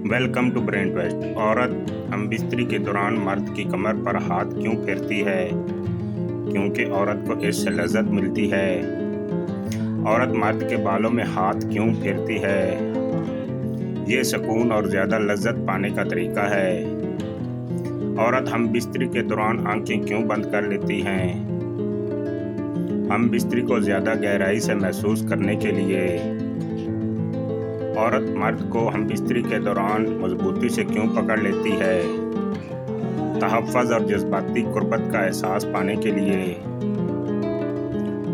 Welcome to brain twist. औरत हम बिस्तरी के दौरान मर्द की कमर पर हाथ क्यों फेरती है? क्योंकि औरत को इससे लज्जत मिलती है। औरत मर्द के बालों में हाथ क्यों फेरती है? ये सुकून और ज़्यादा लज्जत पाने का तरीका है। औरत हम बिस्तरी के दौरान आंखें क्यों बंद कर लेती हैं? हम बिस्तरी को ज़्यादा गहराई से महसूस करने के लिए। औरत मर्द को हम बिस्तरी के दौरान मजबूती से क्यों पकड़ लेती है? तहफ़्फ़ुज़ और जज्बाती कुर्बत का एहसास पाने के लिए।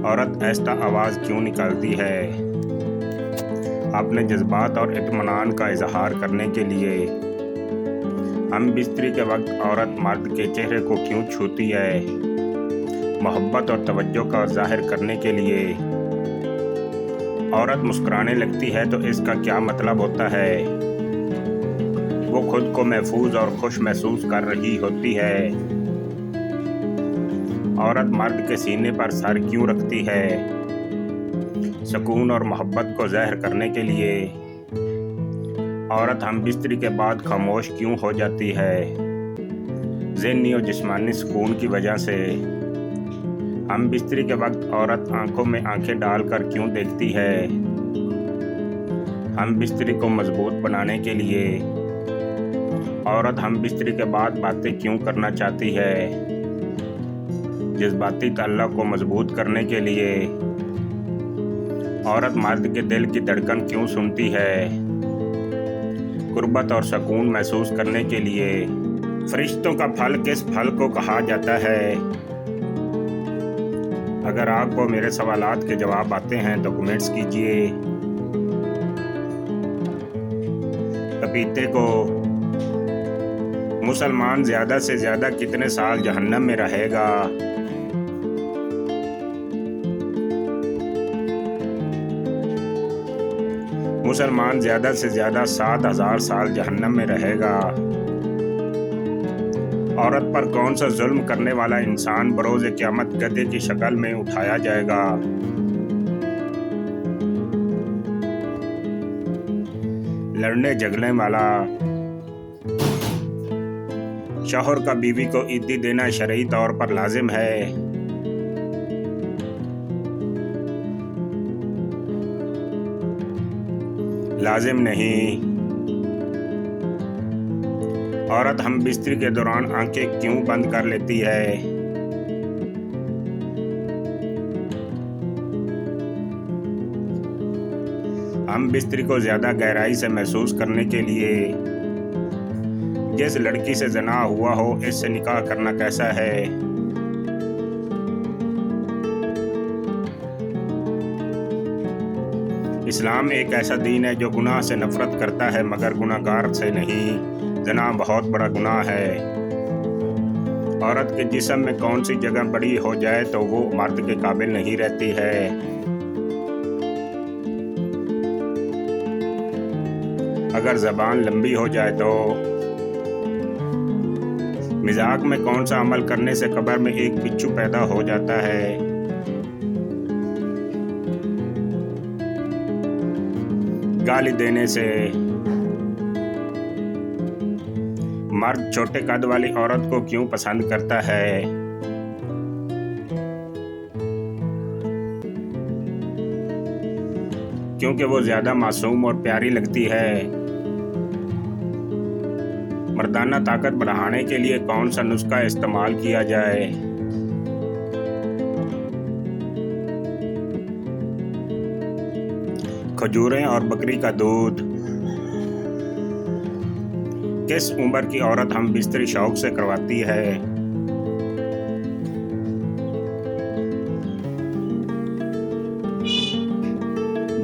औरत ऐसा आवाज़ क्यों निकालती है? अपने जज्बात और इत्मीनान का इजहार करने के लिए। हम बिस्तरी के वक्त औरत मर्द के चेहरे को क्यों छूती है? मोहब्बत और तवज्जो का ज़ाहिर करने के लिए। औरत मुस्कुराने लगती है तो इसका क्या मतलब होता है? वो खुद को महफूज और खुश महसूस कर रही होती है। औरत मर्द के सीने पर सर क्यों रखती है? सुकून और मोहब्बत को ज़ाहिर करने के लिए। औरत हम बिस्तरी के बाद खामोश क्यों हो जाती है? ज़हनी और जिस्मानी सुकून की वजह से। हम बिस्तरी के वक्त औरत आंखों में आंखें डालकर क्यों देखती है? हम बिस्तरी को मजबूत बनाने के लिए। औरत हम बिस्तरी के बाद बातें क्यों करना चाहती है? जज्बाती ताल्लुक़ को मजबूत करने के लिए। औरत मर्द के दिल की धड़कन क्यों सुनती है? कुर्बत और सुकून महसूस करने के लिए। फरिश्तों का फल किस फल को कहा जाता है? अगर आपको मेरे सवालात के जवाब आते हैं तो कमेंट्स कीजिए। पपीते को। मुसलमान ज़्यादा से ज़्यादा कितने साल जहन्नम में रहेगा? मुसलमान ज़्यादा से ज़्यादा 7,000 साल जहन्नम में रहेगा। औरत पर कौन सा जुल्म करने वाला इंसान बरोज़ क़यामत गधे की शक्ल में उठाया जाएगा? लड़ने झगड़ने वाला। शौहर का बीवी को इद्दी देना शरई तौर पर लाजिम है। लाजिम नहीं। औरत हम बिस्तरी के दौरान आंखें क्यों बंद कर लेती है? हम बिस्तरी को ज़्यादा गहराई से महसूस करने के लिए। जिस लड़की से ज़ना हुआ हो इससे निकाह करना कैसा है? इस्लाम एक ऐसा दीन है जो गुनाह से नफ़रत करता है मगर गुनाहगार से नहीं। ज़ना बहुत बड़ा गुनाह है। औरत के जिस्म में कौन सी जगह बड़ी हो जाए तो वो मर्द के काबिल नहीं रहती है? अगर ज़बान लंबी हो जाए तो? मिजाक में कौन सा अमल करने से कब्र में एक बिच्छू पैदा हो जाता है? गाली देने से। मर्द छोटे कद वाली औरत को क्यों पसंद करता है? क्योंकि वो ज़्यादा मासूम और प्यारी लगती है। मर्दाना ताकत बढ़ाने के लिए कौन सा नुस्खा इस्तेमाल किया जाए? खजूरें और बकरी का दूध। किस उम्र की औरत हम बिस्तरी शौक से करवाती है?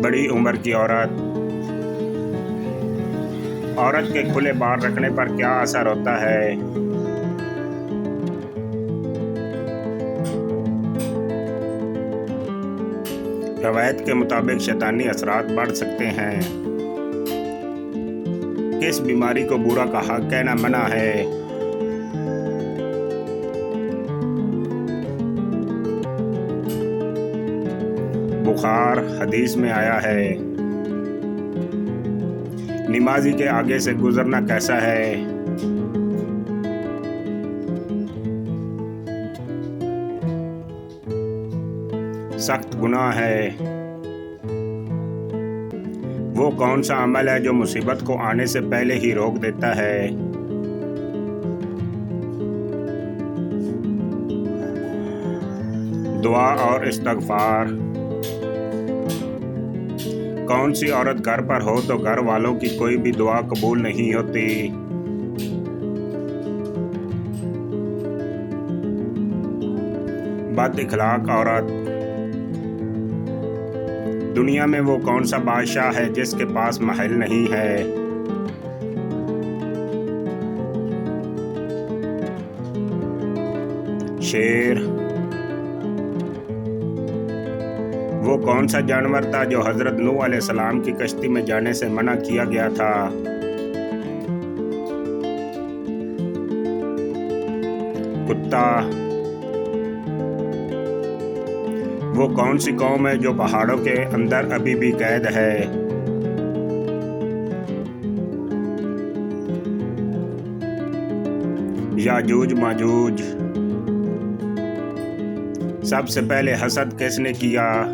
बड़ी उम्र की औरत। औरत के खुले बाल रखने पर क्या असर होता है? रवायत के मुताबिक शैतानी असरात बढ़ सकते हैं। किस बीमारी को बुरा कहा कहना मना है? बुखार हदीस में आया है। नमाजी के आगे से गुजरना कैसा है? सख्त गुनाह है। वो कौन सा अमल है जो मुसीबत को आने से पहले ही रोक देता है? दुआ और इस्तगफार। कौन सी औरत घर पर हो तो घर वालों की कोई भी दुआ कबूल नहीं होती? बद इखलाक औरत। दुनिया में वो कौन सा बादशाह है जिसके पास महल नहीं है? शेर। वो कौन सा जानवर था जो हजरत नूह अलैहिस्सलाम की कश्ती में जाने से मना किया गया था? कुत्ता। वो कौन सी कौम है जो पहाड़ों के अंदर अभी भी कैद है? याजूज माजूज। सबसे पहले हसद किसने किया?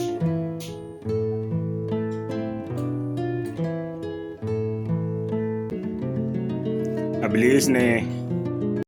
इब्लीस ने।